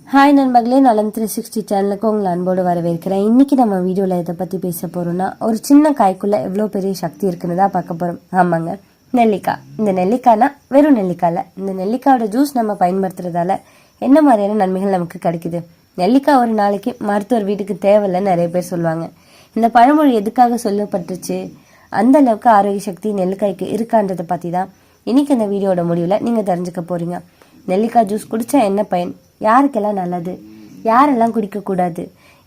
Hi நண்பர்களே, நலம் 360 சேனலுக்கு உங்களை அன்போடு வரவேற்கிறேன். இன்னைக்கு நம்ம வீடியோவில் இதை பற்றி பேச போகிறோம்னா, ஒரு சின்ன காய்க்குள்ள எவ்வளோ பெரிய சக்தி இருக்குன்னு தான் பார்க்க போகிறோம். ஆமாங்க, நெல்லிக்காய். இந்த நெல்லிக்காய்னா வெறும் நெல்லிக்காயில் இந்த நெல்லிக்காயோட ஜூஸ் நம்ம பயன்படுத்துறதால என்ன மாதிரியான நன்மைகள் நமக்கு கிடைக்குது? நெல்லிக்காய் ஒரு நாளைக்கு மருத்துவர் வீட்டுக்கு தேவையில்லைன்னு நிறைய பேர் சொல்லுவாங்க. இந்த பழமொழி எதுக்காக சொல்லப்பட்டுச்சு, அந்த அளவுக்கு ஆரோக்கிய சக்தி நெல்லிக்காய்க்கு இருக்கான்றதை பற்றி தான் இன்னைக்கு இந்த வீடியோட முடிவில் நீங்கள் தெரிஞ்சுக்க போகிறீங்க. நெல்லிக்காய் ஜூஸ் குடித்தா என்ன பயன், யாருக்கெல்லாம் நல்லது, யாரெல்லாம் குடிக்கக்கூடாது,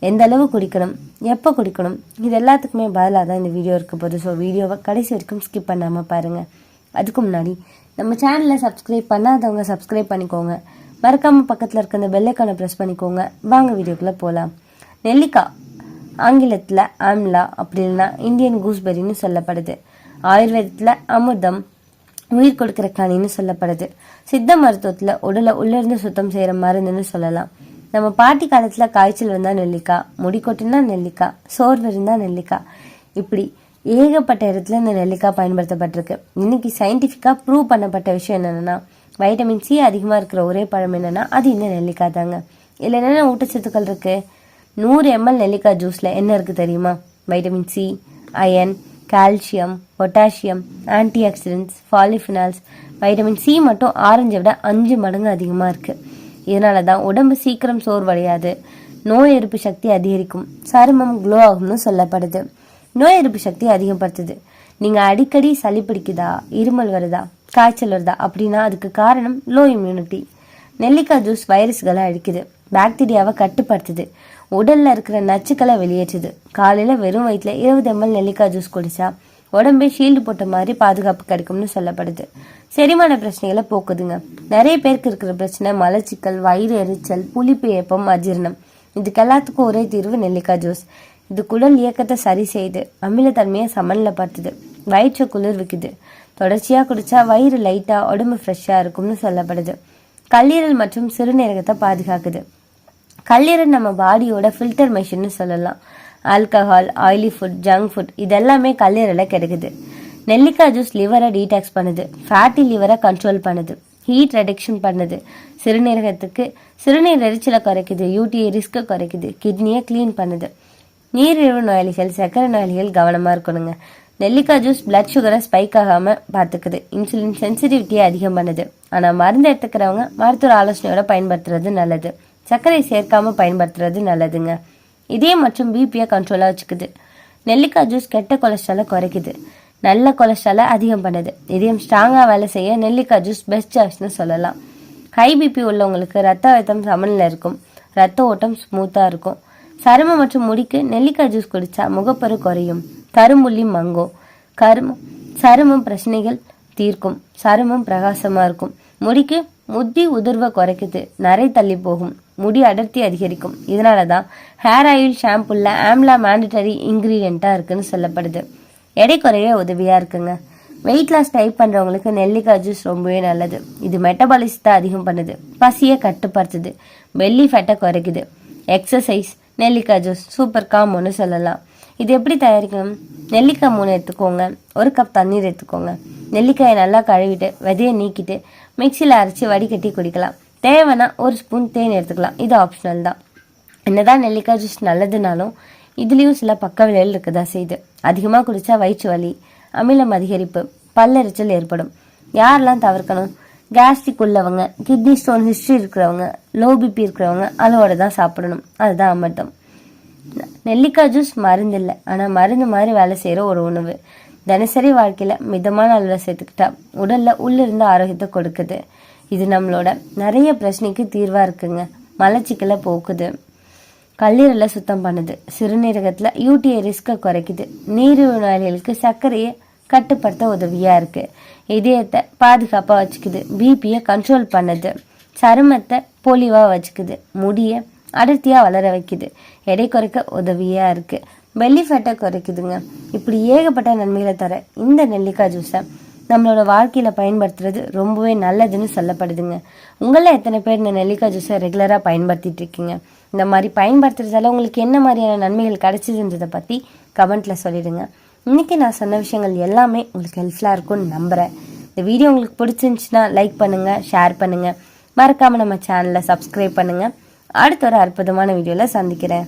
எந்த அளவு குடிக்கணும், எப்போ குடிக்கணும், இது எல்லாத்துக்குமே பதிலாக தான் இந்த வீடியோ இருக்க போகுது. ஸோ வீடியோவை கடைசி வரைக்கும் ஸ்கிப் பண்ணாமல் பாருங்கள். அதுக்கு முன்னாடி நம்ம சேனலில் சப்ஸ்கிரைப் பண்ணாதவங்க சப்ஸ்கிரைப் பண்ணிக்கோங்க. மறக்காமல் பக்கத்தில் இருக்க இந்த பெல்லைக்கானை ப்ரெஸ் பண்ணிக்கோங்க. வாங்க வீடியோக்குள்ளே போகலாம். நெல்லிக்காய் ஆங்கிலத்தில் ஆம்லா, அப்படி இல்லைன்னா இந்தியன் கூஸ்பெரின்னு சொல்லப்படுது. ஆயுர்வேதத்தில் அமிர்தம், உயிர் கொடுக்குற கனின்னு சொல்லப்படுது. சித்த மருத்துவத்தில் உடலை உள்ளிருந்து சுத்தம் செய்கிற மருந்துன்னு சொல்லலாம். நம்ம பாட்டி காலத்தில் காய்ச்சல் வந்தால் நெல்லிக்காய், முடி கொட்டினா நெல்லிக்காய், சோர்வு இருந்தால் நெல்லிக்காய், இப்படி ஏகப்பட்ட இடத்துல இந்த நெல்லிக்காய் பயன்படுத்தப்பட்டிருக்கு. இன்னைக்கு சயின்டிஃபிக்காக ப்ரூவ் பண்ணப்பட்ட விஷயம் என்னென்னா, வைட்டமின் சி அதிகமாக இருக்கிற ஒரே பழம் என்னென்னா அது இந்த நெல்லிக்காய் தாங்க. இதில் என்னென்ன ஊட்டச்சத்துக்கள் இருக்குது? 100 ml நெல்லிக்காய் ஜூஸில் என்ன இருக்குது தெரியுமா? Vitamin C, iron, calcium, potassium, anti oxidants, polyphenols. Vitamin C மட்டும் ஆரஞ்சை விட 5 மடங்கு அதிகமாக இருக்குது. இதனால தான் உடம்பு சீக்கிரம் சோர்வடையாது, நோய் எதிர்ப்பு சக்தி அதிகரிக்கும், சருமம் க்ளோ ஆகும்னு சொல்லப்படுது. நோய் எதிர்ப்பு சக்தி அதிகப்படுத்துது. நீங்கள் அடிக்கடி சளி பிடிக்குதா, இருமல் வருதா, காய்ச்சல் வருதா அப்படின்னா அதுக்கு காரணம் லோ இம்யூனிட்டி. நெல்லிக்காய் ஜூஸ் வைரஸ்களை அழிக்குது, பாக்டீரியாவை கட்டுப்படுத்துது, உடல்ல இருக்கிற நச்சுக்களை வெளியேற்றுது. காலையில வெறும் வயிற்றுல 20 ml நெல்லிக்காய் ஜூஸ் குடிச்சா உடம்பே ஷீல்டு போட்ட மாதிரி பாதுகாப்பு கிடைக்கும்னு சொல்லப்படுது. செரிமான பிரச்சனைகளை போக்குதுங்க. நிறைய பேருக்கு இருக்கிற பிரச்சனை மலச்சிக்கல், வயிறு எரிச்சல், புளிப்பு ஏப்பம், அஜீரணம். இதுக்கு எல்லாத்துக்கும் ஒரே தீர்வு நெல்லிக்காய் ஜூஸ். இது குடல் இயக்கத்தை சரி செய்யுது, அமிலத்தன்மையை சமநிலைப்படுத்துது, வயிற்றை குளிர்விக்குது. தொடர்ச்சியாக குடிச்சா வயிறு லைட்டாக, உடம்பு ஃப்ரெஷ்ஷாக இருக்கும்னு சொல்லப்படுது. கல்லீரல் மற்றும் சிறுநீரகத்தை பாதுகாக்குது. கல்லீரல் நம்ம பாடியோட ஃபில்டர் மெஷின்னு சொல்லலாம். Alcohol, oily food, junk food இதெல்லாமே கல்லீரலை கிடைக்குது. நெல்லிக்காய் ஜூஸ் லிவரை டீடாக்ஸ் பண்ணுது, ஃபேட்டி லிவரை கண்ட்ரோல் பண்ணுது, ஹீட் ரெடக்ஷன் பண்ணுது, சிறுநீரகத்துக்கு சிறுநீர் எரிச்சலை குறைக்குது, யூடிஐ ரிஸ்க்கை குறைக்குது, கிட்னியை க்ளீன் பண்ணுது. நீரிழிவு நோயாளிகள், சர்க்கரை நோயாளிகள் கவனமாக இருக்கணுங்க. நெல்லிக்காய் ஜூஸ் பிளட் சுகரை ஸ்பைக் ஆகாமல் பார்த்துக்குது, இன்சுலின் சென்சிட்டிவிட்டியை அதிகம் பண்ணுது. ஆனால் மருந்து எடுத்துக்கிறவங்க மருத்துவ ஆலோசனையோட பயன்படுத்துறது நல்லது. சர்க்கரை சேர்க்காம பயன்படுத்துறது நல்லதுங்க. இதயம் மற்றும் பிபியை கண்ட்ரோலாக வச்சுக்குது. நெல்லிக்காய் ஜூஸ் கெட்ட கொலஸ்ட்ராலை குறைக்குது, நல்ல கொலஸ்ட்ராலை அதிகம் பண்ணுது. இதயம் ஸ்ட்ராங்காக வேலை செய்ய நெல்லிக்காய் ஜூஸ் பெஸ்ட் சாய்ஸ்னு சொல்லலாம். ஹை பிபி உள்ளவங்களுக்கு ரத்த அழுத்தம் சமநிலை இருக்கும், ரத்த ஓட்டம் ஸ்மூத்தாக இருக்கும். சருமம் மற்றும் முடிக்கு நெல்லிக்காய் ஜூஸ் குடித்தா முகப்பரு குறையும், கரும்புள்ளி மங்கும், சருமம் பிரச்சனைகள் தீர்க்கும், சருமம் பிரகாசமாக இருக்கும். முடிக்கு முடி உதிர்வை குறைக்குது, நரை தள்ளி போகும், முடி அடர்த்தி அதிகரிக்கும். இதனால தான் ஹேர் ஆயில் ஷாம்புல ஆம்லா மேண்டட்டரி இன்க்ரீடியண்ட்டாக இருக்குன்னு சொல்லப்படுது. எடை குறைய உதவியாக இருக்குங்க. வெயிட் லாஸ் டைப் பண்ணுறவங்களுக்கு நெல்லிக்காய் ஜூஸ் ரொம்பவே நல்லது. இது மெட்டபாலிசத்தை அதிகம் பண்ணுது, பசியை கட்டுப்படுத்துது, பெல்லி ஃபேட்டை குறைக்குது. எக்ஸசைஸ் நெல்லிக்காய் ஜூஸ் சூப்பர் காம்போன்னு சொல்லலாம். இது எப்படி தயாரிக்கணும்? நெல்லிக்காய் 3 எடுத்துக்கோங்க, 1 கப் தண்ணீர் எடுத்துக்கோங்க. நெல்லிக்காயை நல்லா கழுவிட்டு விதையை நீக்கிட்டு மிக்சியில் அரைச்சி வடிகட்டி குடிக்கலாம். தேவைன்னா 1 ஸ்பூன் தேன் எடுத்துக்கலாம், இது ஆப்ஷனல் தான். என்னதான் நெல்லிக்காய் ஜூஸ் நல்லதுனாலும் இதுலேயும் சில பக்க விளைவுகள் இருக்கதா செய்யுது. அதிகமாக குடித்தா வயிற்று வலி, அமிலம் அதிகரிப்பு, பல்லெரிச்சல் ஏற்படும். யாரெல்லாம் தவிர்க்கணும்? கேஸ்ட்ரிக் உள்ளவங்க, கிட்னி ஸ்டோன் ஹிஸ்ட்ரி இருக்கிறவங்க, லோ பிபி இருக்கிறவங்க அளவோட தான் சாப்பிடணும், அதுதான் அமிர்தம். நெல்லிக்காய் ஜூஸ் மருந்து இல்லை, ஆனால் மருந்து மாதிரி வேலை செய்கிற ஒரு உணவு. தினசரி வாழ்க்கையில் மிதமான அளவில் சேர்த்துக்கிட்டா உடலில் உள்ளிருந்து ஆரோக்கியத்தை கொடுக்குது. இது நம்மளோட நிறைய பிரச்சனைக்கு தீர்வாக இருக்குங்க. மலச்சிக்கலை போக்குது, கல்லீரலை சுத்தம் பண்ணுது, சிறுநீரகத்தில் யூடிஐ ரிஸ்க்கை குறைக்குது, நீரிழிவு நோயாளிகளுக்கு சர்க்கரையை கட்டுப்படுத்த உதவியாக இருக்குது, இதயத்தை பாதுகாப்பாக வச்சுக்குது, பிபியை கண்ட்ரோல் பண்ணுது, சருமத்தை பொலிவாக வச்சுக்குது, முடியை அடர்த்தியாக வளர வைக்குது, எடை குறைக்க உதவியாக இருக்குது, பெல்லி ஃபேட்டை குறைக்குதுங்க. இப்படி ஏகப்பட்ட நன்மைகளை தர இந்த நெல்லிக்காய் ஜூஸை நம்மளோட வாழ்க்கையில் பயன்படுத்துறது ரொம்பவே நல்லதுன்னு சொல்லப்படுதுங்க. உங்களில் எத்தனை பேர் இந்த நெல்லிக்காய் ஜூஸை ரெகுலராக பயன்படுத்திட்டு இருக்கீங்க? இந்த மாதிரி பயன்படுத்துறதால உங்களுக்கு என்ன மாதிரியான நன்மைகள் கிடைச்சதுன்றதை பற்றி கமெண்ட்டில் சொல்லிடுங்க. இன்றைக்கி நான் சொன்ன விஷயங்கள் எல்லாமே உங்களுக்கு ஹெல்ப்ஃபுல்லாக இருக்கும்னு நம்புகிறேன். இந்த வீடியோ உங்களுக்கு பிடிச்சிருந்துச்சுன்னா லைக் பண்ணுங்கள், ஷேர் பண்ணுங்கள், மறக்காமல் நம்ம சேனலை சப்ஸ்கிரைப் பண்ணுங்கள். அடுத்த ஒரு அற்புதமான வீடியோவில் சந்திக்கிறேன்.